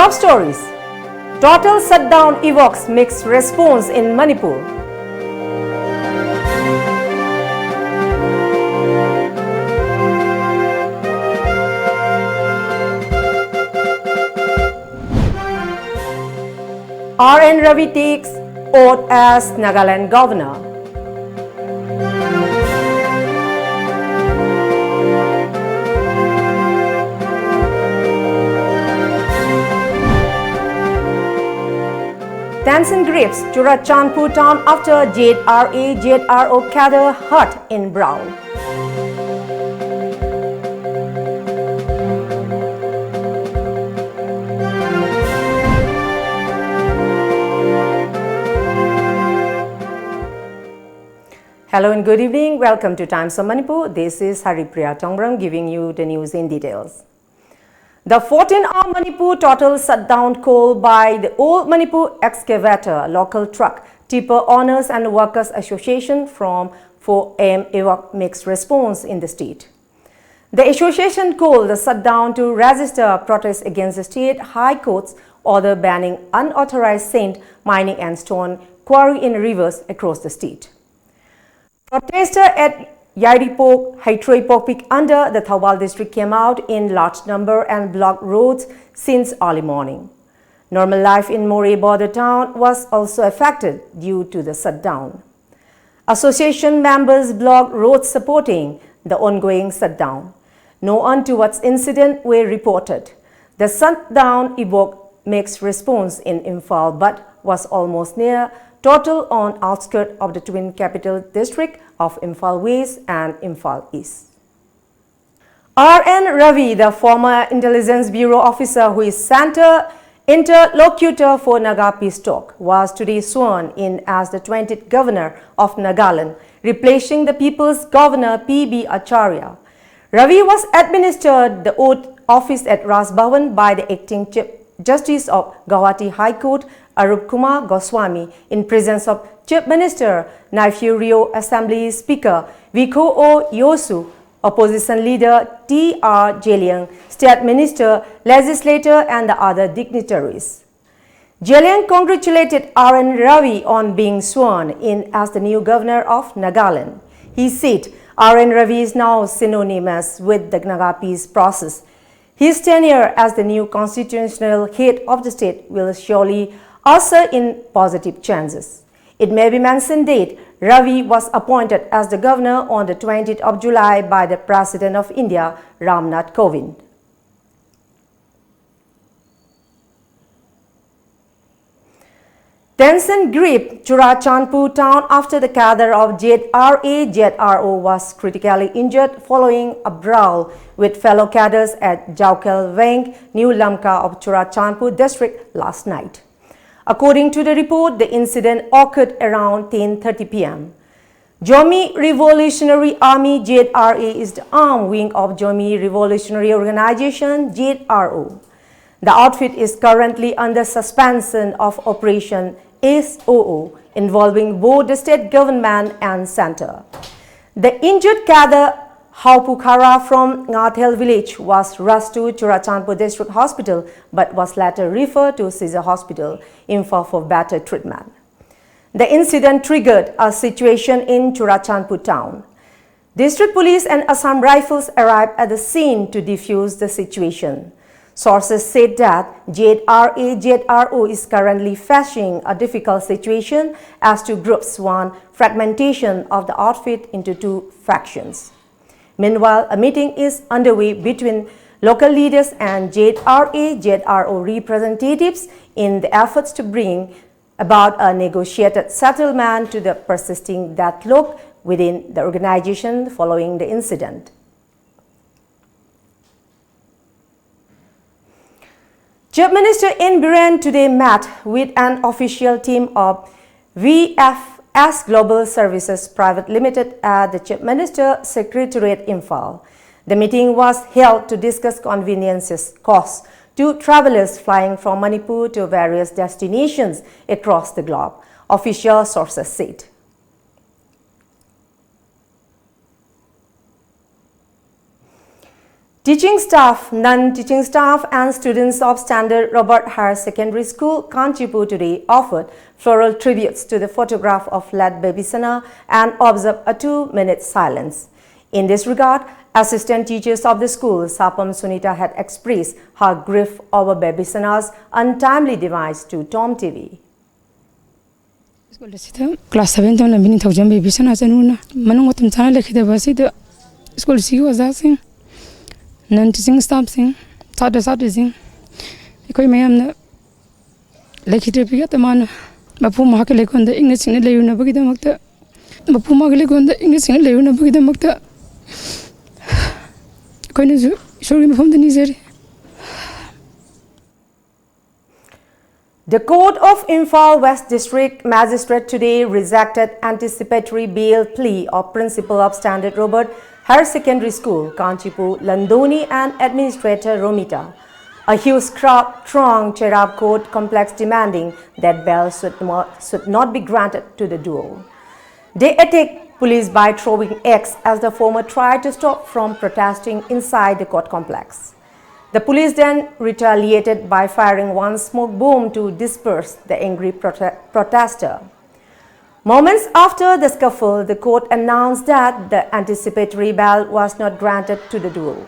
Top stories. Total shutdown evokes mixed response in Manipur. R.N. Ravi takes oath as Nagaland governor. Tension grips Churachandpur town after JRO cadre hurt in brow. Hello and good evening. Welcome to Times of Manipur. This is HARIPRIYA giving you the news in details. The 14-hour Manipur total shutdown called by the Old Manipur Excavator Local Truck Tipper Owners and Workers Association from 4 am evoked mixed response in the state. The association called the shutdown to register protest against the state High Court's order banning unauthorized sand mining and stone quarry in rivers across the state. Protesters at HARIPRIYA under the Thawal district came out in large number and blocked roads since early morning. Normal life in Moreh border town was also affected due to the shutdown. Association members blocked roads supporting the ongoing shutdown. No untoward incidents were reported. The shutdown evoked mixed response in Imphal but was almost near total on outskirts of the twin capital district of Imphal West and Imphal East. R.N. Ravi, the former Intelligence Bureau officer who is center interlocutor for Naga peace talk, was today sworn in as the 20th governor of Nagaland, replacing the people's governor P.B. Acharya. Ravi was administered the oath office at Raj Bhavan by the acting Chief Justice of Guwahati High Court, Arup Kumar Goswami, in presence of Chief Minister, Nephew Rio Assembly Speaker Vikho O. Yosu, Opposition Leader T.R. Jeliang, State Minister, Legislator and the other dignitaries. Jeliang congratulated R.N. Ravi on being sworn in as the new governor of Nagaland. He said R.N. Ravi is now synonymous with the Naga peace process. His tenure as the new constitutional head of the state will surely usher in positive changes. It may be mentioned that Ravi was appointed as the governor on the 20th of July by the President of India, Ramnath Kovind. Tension gripped Churachandpur town after the cadre of JRO was critically injured following a brawl with fellow cadres at Jaukel Wang, New Lamka of Churachandpur district last night. According to the report, the incident occurred around 10:30 p.m. Jomi Revolutionary Army JRA is the arm wing of Jomi Revolutionary Organization JRO. The outfit is currently under suspension of Operation SOO involving both the state government and center. The injured cadre Haupukhara from Ngathel village was rushed to Churachandpur District Hospital but was later referred to Caesar Hospital, Imphal for better treatment. The incident triggered a situation in Churachandpur town. District Police and Assam Rifles arrived at the scene to defuse the situation. Sources said that JRO is currently facing a difficult situation as two groups want fragmentation of the outfit into two factions. Meanwhile, a meeting is underway between local leaders and JRO representatives in the efforts to bring about a negotiated settlement to the persisting deadlock within the organization following the incident. Chief Minister in Biren today met with an official team of VFS Global Services Private Limited at the Chief Minister Secretariat Imphal. The meeting was held to discuss conveniences costs to travelers flying from Manipur to various destinations across the globe, official sources said. Teaching staff, non-teaching staff and students of Standard Robert Higher Secondary School, Kanchipur today offered floral tributes to the photograph of late baby Sana and observed a 2-minute silence. In this regard, assistant teachers of the school, Sapam Sunita, had expressed her grief over baby Sana's untimely demise to Tom TV. Class 7 ton la bini thawjam baby Sana chanuna manung watam chana lekhida basi to school si waza sing non-teaching staff sing thada sing ikoi mayam na lekhida piga tamana bapu ma ke lekonda english ne leyuna bagida makta bapu ma ke lekonda english ne leyuna bagida makta ikoi ne sorry ma from the nizari. The Court of Imphal West District Magistrate today rejected anticipatory bail plea of Principal of Standard Robert Higher Secondary School, Kanchipur, Landoni and Administrator Romita. A huge crowd thronged Cherab Court complex demanding that bail should not be granted to the duo. They attacked police by throwing eggs as the former tried to stop from protesting inside the court complex. The police then retaliated by firing one smoke bomb to disperse the angry protester. Moments after the scuffle, the court announced that the anticipatory bail was not granted to the duo.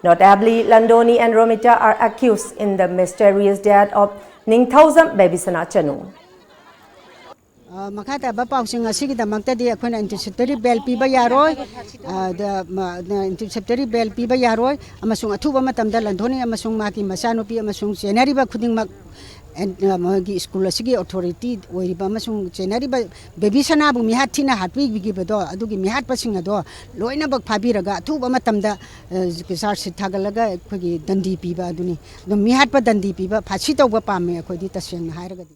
Notably, Landoni and Romita are accused in the mysterious death of Ningthausam Babysana Chanu. Makata bapausing asigi da magtadi akuna anticipatory bail piba yaroy the anticipatory bail piba yaroy amasung athuba matamda Landoni amasung maki masanopi amasung senari ba khuding mak and magi school asigi authority oiriba amasung senari ba baby Sana bu mihat thina hatwi bigi bedo adugi mihat pasing ado loina bak phabiraga athuba matamda kisar sithagalaga khogi dandi piba aduni do mihat pa dandi piba phachi tawba pame khodi taseng hairaga.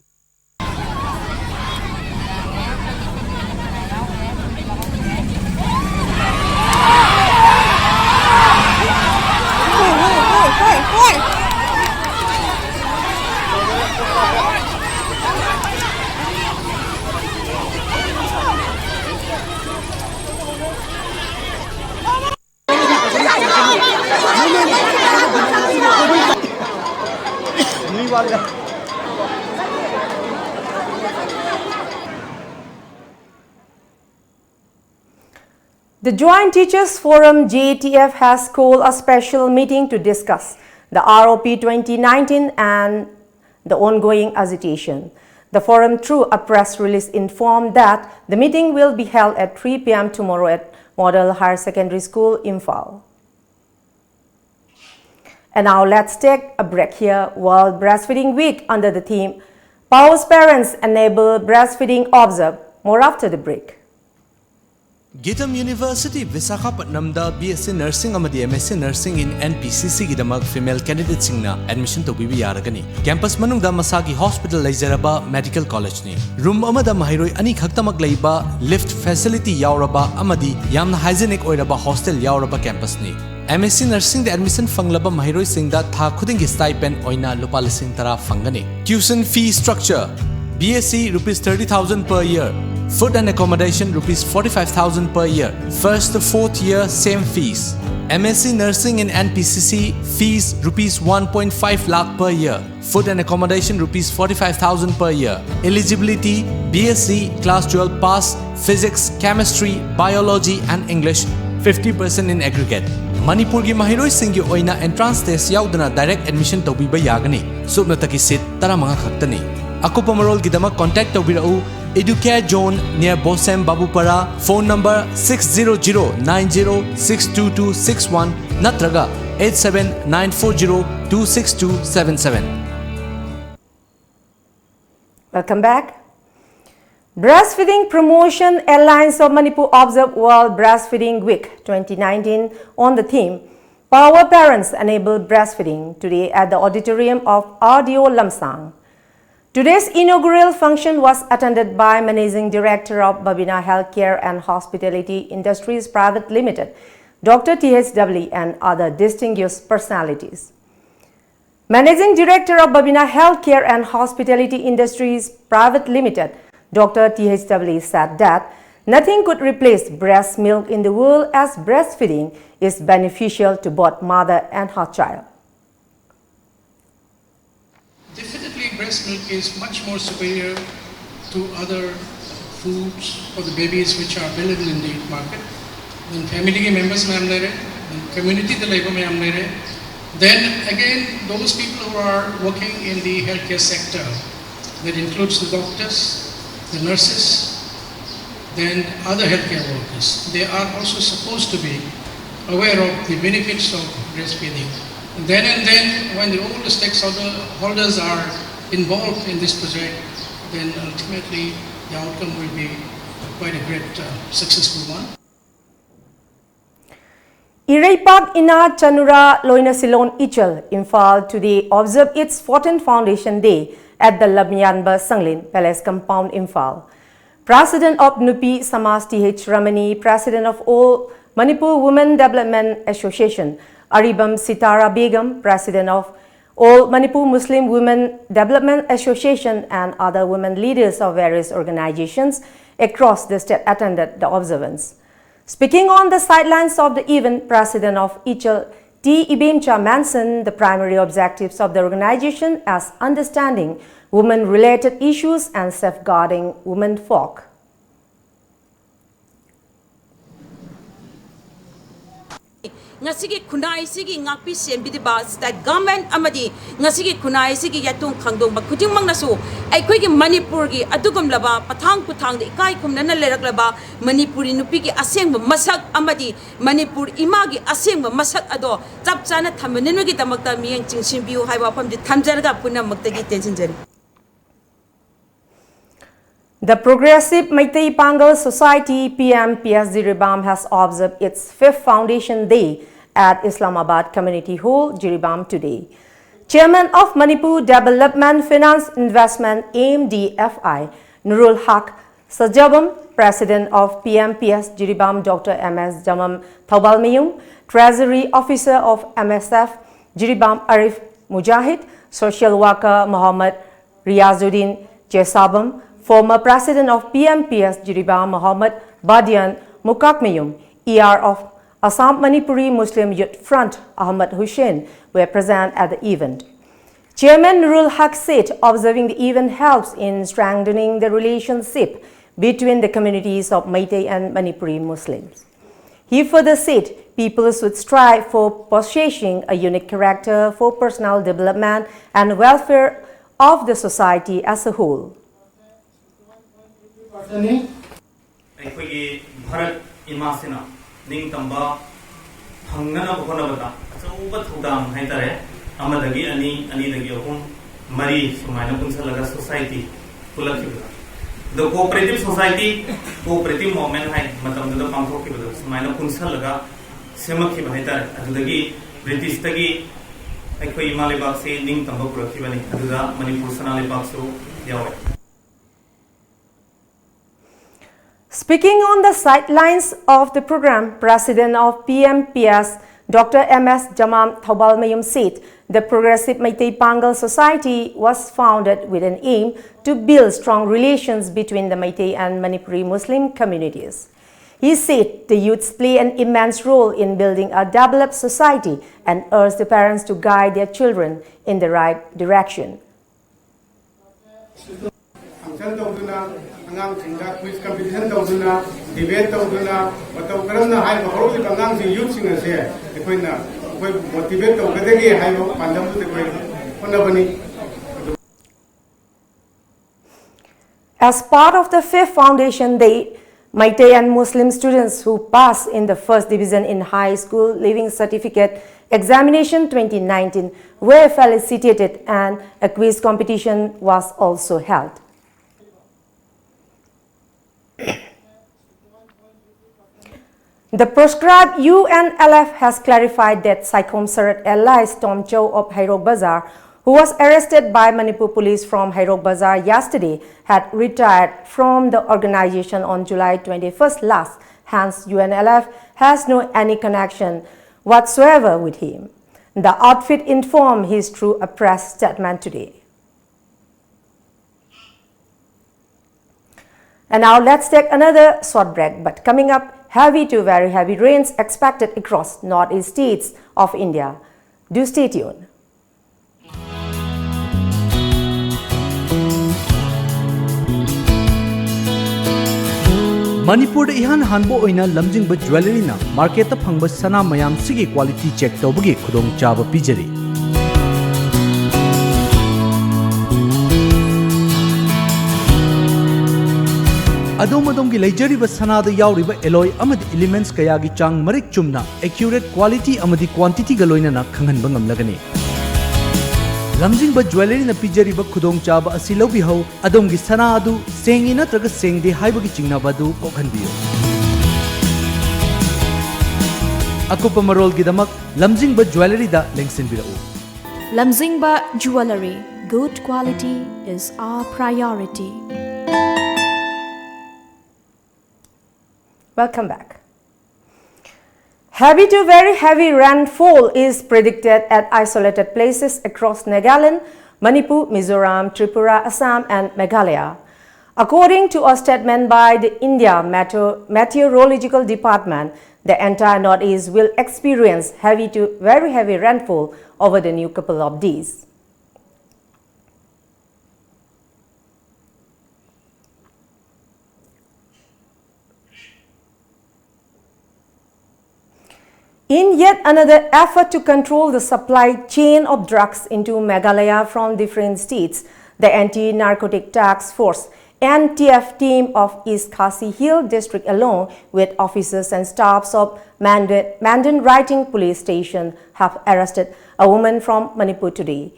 The Joint Teachers Forum JTF has called a special meeting to discuss the ROP 2019 and the ongoing agitation. The forum, through a press release, informed that the meeting will be held at 3 p.m. tomorrow at Model Higher Secondary School, Imphal. And now let's take a break here. World Breastfeeding Week under the theme Powers Parents Enable Breastfeeding Observe. More after the break. Gitam University Visakhapatnamda BSc Nursing amadi MSc Nursing in NPCC gidamak female candidate singna admission to bibi yaragani. Campus manungda masagi hospital leizaraba medical college ni. Room amada mahiroi ani khaktamak leiba lift facility yauraba amadi yamna hygienic oiraba hostel yauraba campus ni. MSc Nursing the admission fanglaba mahiroi singda tha khudingi stipend oina lupa lising tara fangani. Tuition fee structure BSc rupees 30,000 per year. Food and accommodation rupees 45,000 per year. First to fourth year same fees. MSc Nursing in NPCC fees rupees 1.5 lakh per year. Food and accommodation rupees 45,000 per year. Eligibility BSc class 12 pass physics, chemistry, biology and English 50% in aggregate. Manipur gi mahiroi singi oina entrance test yaudana direct admission tawbiba yagani. Subnataki seat taramanga khaktani. Akupa marol gidama contact tawbirau Educare Zone near Bosem Babupara, phone number 60090622261 Natraga 87940262277. Welcome back. Breastfeeding Promotion Alliance of Manipur observed World Breastfeeding Week 2019 on the theme Power Parents Enable Breastfeeding today at the auditorium of RDO Lamsang. Today's inaugural function was attended by Managing Director of Babina Healthcare and Hospitality Industries Private Limited, Dr. THW, and other distinguished personalities. Managing Director of Babina Healthcare and Hospitality Industries Private Limited, Dr. THW, said that Nothing could replace breast milk in the world, as breastfeeding is beneficial to both mother and her child. Definitely breast milk is much more superior to other foods for the babies which are available in the market. Then family members में हम ले रहे, community the labor में हम ले रहे. Then again, those people who are working in the healthcare sector, that includes the doctors, the nurses, then other healthcare workers. They are also supposed to be aware of the benefits of breastfeeding. And then, when the all the stakeholders are involved in this project, then ultimately the outcome will be quite a great, successful one. Iraipak Ina Chanura Loina Silon Ichal, Imphal, today observed its 14th Foundation Day at the Lamjingba Sanglin Palace Compound, Imphal. President of Nupi Samas T.H. Ramani, President of All Manipur Women Development Association, Aribam Sitara Begum, President of All Manipur Muslim Women Development Association, and other women leaders of various organizations across the state attended the observance. Speaking on the sidelines of the event, President of Ichal T. Ibencha mentioned the primary objectives of the organization as understanding women-related issues and safeguarding women folk. Ngasigi kunai sigi ngakpi sembidi ba state government amadi ngasigi kunai sigi yatung khangdong ba kujing mang nasu ai khoi gi Manipur gi adugum laba pathang puthang de ikai khumna na lerak laba Manipuri nupi gi aseng ba masak amadi Manipur ima gi aseng ba masak ado chap chana thamnenu gi damakta miyang chingsim biu haiwa pam di thamjarga puna makta gi tension jari. The Progressive Meitei Pangal Society PMPS Jiribam has observed its 5th Foundation Day at Islamabad Community Hall, Jiribam today. Chairman of Manipur Development Finance Investment AMDFI, Nurul Haq Sajabam, President of PMPS Jiribam Dr. M.S. Jamam Thaubalmayum, Treasury Officer of MSF Jiribam Arif Mujahid, Social Worker Muhammad Riazuddin Jesabam, former President of PMPS Jiribam Muhammad Badian Mukakmayum, ER of Assam Manipuri Muslim Youth Front Ahmad Hussain were present at the event. Chairman Nurul Haq said observing the event helps in strengthening the relationship between the communities of Meitei and Manipuri Muslims. He further said people should strive for possessing a unique character for personal development and welfare of the society as a whole. ꯑꯩꯈꯣꯏꯒꯤ ꯚꯥꯔꯠ ꯏꯃꯥꯁꯤꯅ ꯅꯤꯡꯇꯝꯕ ꯐꯪꯅꯅꯕ ꯍꯣꯠꯅꯕꯗ ꯑꯆꯧꯕ ꯊꯧꯗꯥꯡ ꯍꯥꯏꯇꯥꯔꯦ ꯑꯃꯗꯒꯤ ꯑꯅꯤ ꯑꯅꯤꯗꯒꯤ ꯑꯍꯨꯝ ꯃꯔꯤ ꯁꯨꯃꯥꯏꯅ ꯄꯨꯟꯁꯜꯂꯒ ꯁꯣꯁꯥꯏꯇꯤ ꯄꯨꯜꯂꯛꯈꯤꯕꯗ ꯗ ꯀꯣꯑꯣꯄꯔꯦꯇꯤꯚ ꯁꯣꯁꯥꯏꯇꯤ ꯀꯣꯑꯣꯄꯔꯦꯇꯤꯚ ꯃꯨꯚꯃꯦꯟꯠ ꯍꯥꯏ ꯃꯇꯝꯗꯨꯗ ꯄꯥꯡꯊꯣꯛꯈꯤꯕꯗ ꯁꯨꯃꯥꯏꯅ ꯄꯨꯟꯁꯜꯂꯒ ꯁꯦꯝꯃꯛꯈꯤꯕ ꯍꯥꯏꯇꯥꯔꯦ ꯑꯗꯨꯗꯒꯤ ꯕ꯭ꯔꯤꯇꯤꯁꯇꯒꯤ ꯑꯩꯈꯣꯏ ꯏꯃꯥ ꯂꯩꯕꯥꯛꯁꯦ ꯅꯤꯡꯇꯝꯕ ꯄꯨꯔꯛꯈꯤꯕꯅꯤ ꯑꯗꯨꯗ ꯃꯅꯤꯄꯨꯔ ꯁꯅꯥ ꯂꯩꯕꯥꯛꯁꯨ ꯌꯥꯎꯋꯦ. Speaking on the sidelines of the program, President of PMPS Dr. M.S. Jamam Thaubalmayum said the Progressive Meitei Pangal Society was founded with an aim to build strong relations between the Meitei and Manipuri Muslim communities. He said the youths play an immense role in building a developed society and urged the parents to guide their children in the right direction. ꯑꯉꯥꯡꯁꯤꯡꯗ quiz competition ꯇꯧꯗꯨꯅ debate ꯇꯧꯗꯨꯅ ꯃꯇꯧ ꯀꯔꯝꯅ ꯍꯥꯏꯕ ꯍꯧꯔꯛꯂꯤꯕ ꯑꯉꯥꯡꯁꯤꯡ ꯌꯨꯠꯁꯤꯡ ꯑꯁꯦ ꯑꯩꯈꯣꯏꯅ motivate ꯇꯧꯒꯗꯒꯦ ꯍꯥꯏꯕ ꯄꯥꯟꯗꯝꯗꯨꯗ ꯑꯩꯈꯣꯏ ꯍꯣꯠꯅꯕꯅꯤ. As part of the 5th Foundation Day, Meitei and Muslim students who passed in the first division in High School Leaving Certificate Examination 2019 were felicitated and a quiz competition was also held. The proscribed UNLF has clarified that Saikom Sarat allies Tom Chow of Hairok Bazar, who was arrested by Manipur police from Hairok Bazar yesterday, had retired from the organization on July 21st last. Hence, UNLF has no any connection whatsoever with him. The outfit informed his through a press statement today. And now let's take another short break. But coming up, heavy to very heavy rains expected across northeast states of India. Do stay tuned. Manipur ihan hanbo oina lamjingba jewelry na market phangba sana mayam sigi quality check tawbagi khudong chaba pijari. Adom gi leijariba sanada yauriba alloy amadi elements kayagi chang marik chumna accurate quality amadi quantity ga loinana khanghanba ngamlagani. lamjingba jewelry na pijariba khudong chaba asi lobi ho adom gi sana adu sengi natraga sengde haibagi chingnaba adu kokhanbiyo. Akupa marol gi damak lamjingba jewelry da lengsinbirao. Lamjingba Jewelry, good quality is our priority. Welcome back. Heavy to very heavy rainfall is predicted at isolated places across Nagaland, Manipur, Mizoram, Tripura, Assam and Meghalaya. According to a statement by the India Meteorological Department, the entire northeast will experience heavy to very heavy rainfall over the new couple of days. In yet another effort to control the supply chain of drugs into Meghalaya from different states, the Anti-Narcotic Task Force NTF team of East Khasi Hill District along with officers and staffs of Mandan Writing Police Station have arrested a woman from Manipur today.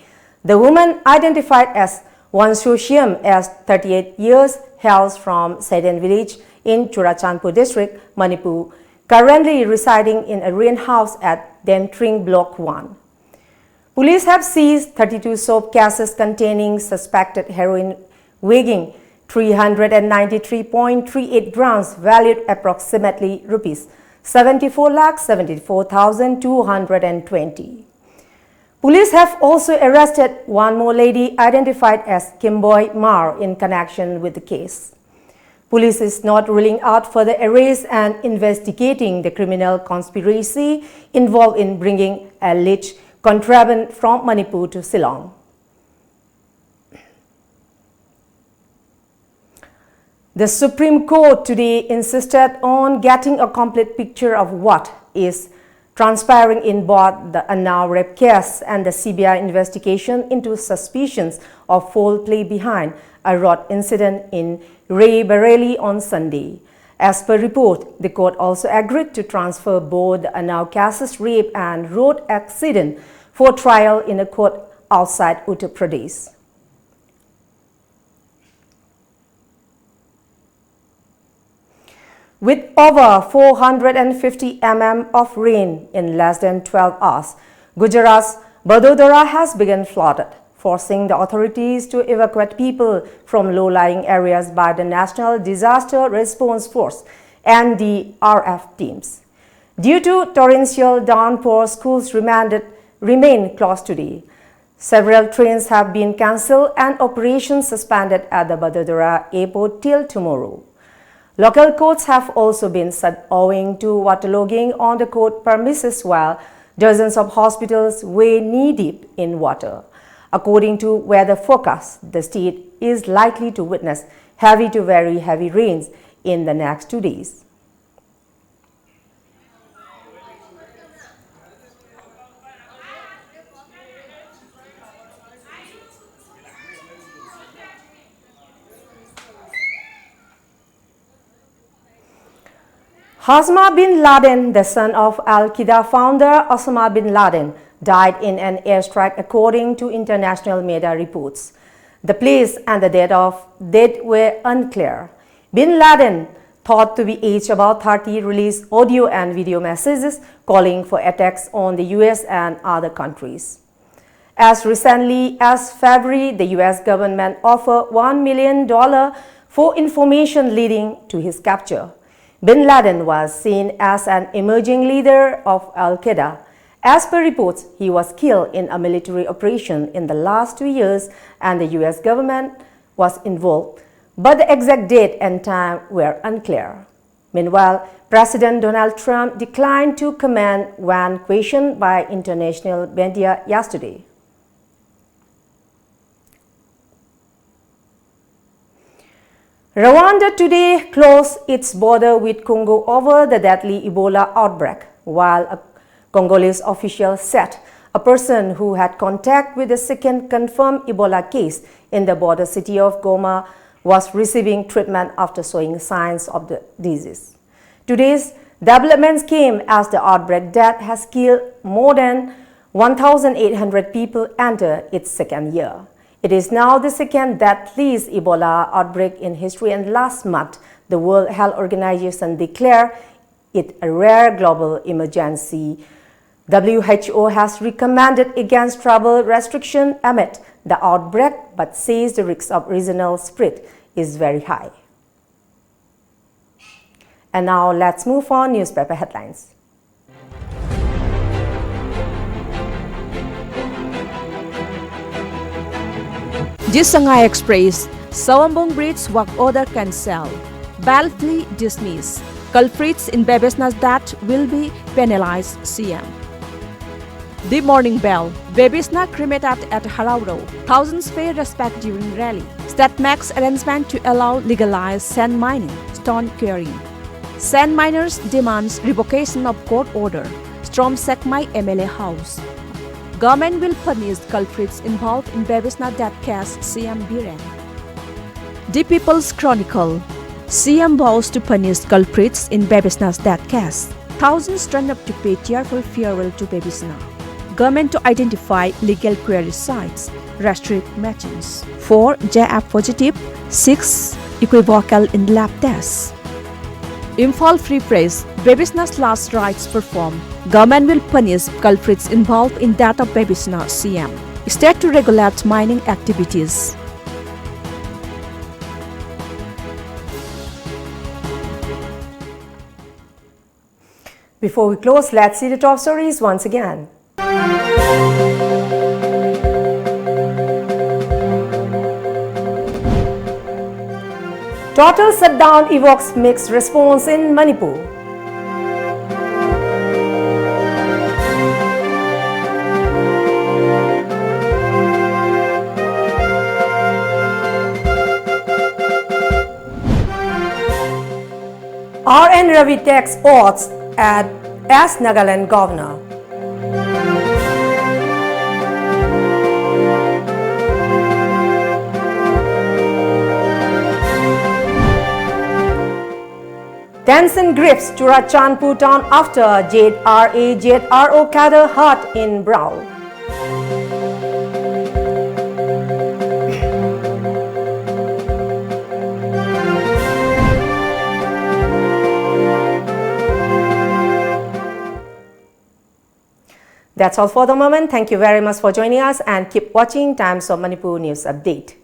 The woman, identified as Wanshu Shyam, as 38 years, hails from Saidan village in Churachandpur District, Manipur, currently residing in a rent house at Dentring Block 1. Police have seized 32 soap cases containing suspected heroin weighing 393.38 grams valued approximately rupees 74,74,220. Police have also arrested one more lady identified as Kimboy Mar in connection with the case. Police is not ruling out further arrests and investigating the criminal conspiracy involved in bringing alleged contraband from Manipur to Shillong. The Supreme Court today insisted on getting a complete picture of what is transpiring in both the Unnao rape case and the CBI investigation into suspicions of foul play behind a road incident in Raebareli on Sunday. As per report, the court also agreed to transfer both the Unnao cases rape and road accident for trial in a court outside Uttar Pradesh. With over 450 mm of rain in less than 12 hours, Gujarat's Vadodara has been flooded, forcing the authorities to evacuate people from low-lying areas by the National Disaster Response Force and the RF teams. Due to torrential downpour, schools remain closed today. Several trains have been cancelled and operations suspended at the Vadodara airport till tomorrow. Local courts have also been shut owing to waterlogging on the court premises, while dozens of hospitals were knee-deep in water. According to weather forecast, the state is likely to witness heavy to very heavy rains in the next 2 days. Osama bin Laden, the son of Al-Qaeda founder Osama bin Laden, died in an airstrike according to international media reports. The place and the date of death were unclear. Bin Laden, thought to be aged about 30, released audio and video messages calling for attacks on the US and other countries. As recently as February, the US government offered $1 million for information leading to his capture. Bin Laden was seen as an emerging leader of Al-Qaeda. As per reports, he was killed in a military operation in the last 2 years and the US government was involved. but the exact date and time were unclear. Meanwhile, President Donald Trump declined to comment when questioned by international media yesterday. Rwanda today closed its border with Congo over the deadly Ebola outbreak, while a Congolese official said a person who had contact with the second confirmed Ebola case in the border city of Goma was receiving treatment after showing signs of the disease. Today's developments came as the outbreak that has killed more than 1,800 people enter its second year. It is now the second deadliest Ebola outbreak in history, and last month, the World Health Organization declared it a rare global emergency. WHO has recommended against travel restriction amid the outbreak, but says the risk of regional spread is very high. And now let's move on newspaper headlines. Jisangai Express, Sawambong Bridge work order cancelled. Battlefield dismissed. Culprits in Babesna's death will be penalized, CM. The Morning Bell, Babesna cremated at Harauro. Thousands pay respect during rally. State makes arrangement to allow legalized sand mining, stone quarrying. Sand miners demands revocation of court order. Storm Sekmai MLA house. Government will punish culprits involved in Babesna death case, CM Biren. The People's Chronicle, CM vows to punish culprits in Babesna's death case. Thousands turn up to pay tearful farewell to Babesna. Government to identify legal query sites, restrict matchings. 4 JF positive, 6 equivocal in lab tests. Imphal Free Press, Babesna's last rites performed. Government will punish culprits involved in death of Babesna, CM. State to regulate mining activities. Before we close, let's see the top stories once again. Total shutdown evokes mixed response in Manipur. R.N. Ravi takes oaths as Nagaland governor. Tension grips Churachandpur town after JRO cadre hurt in Brawl. That's all for the moment. Thank you very much for joining us and keep watching Times of Manipur News Update.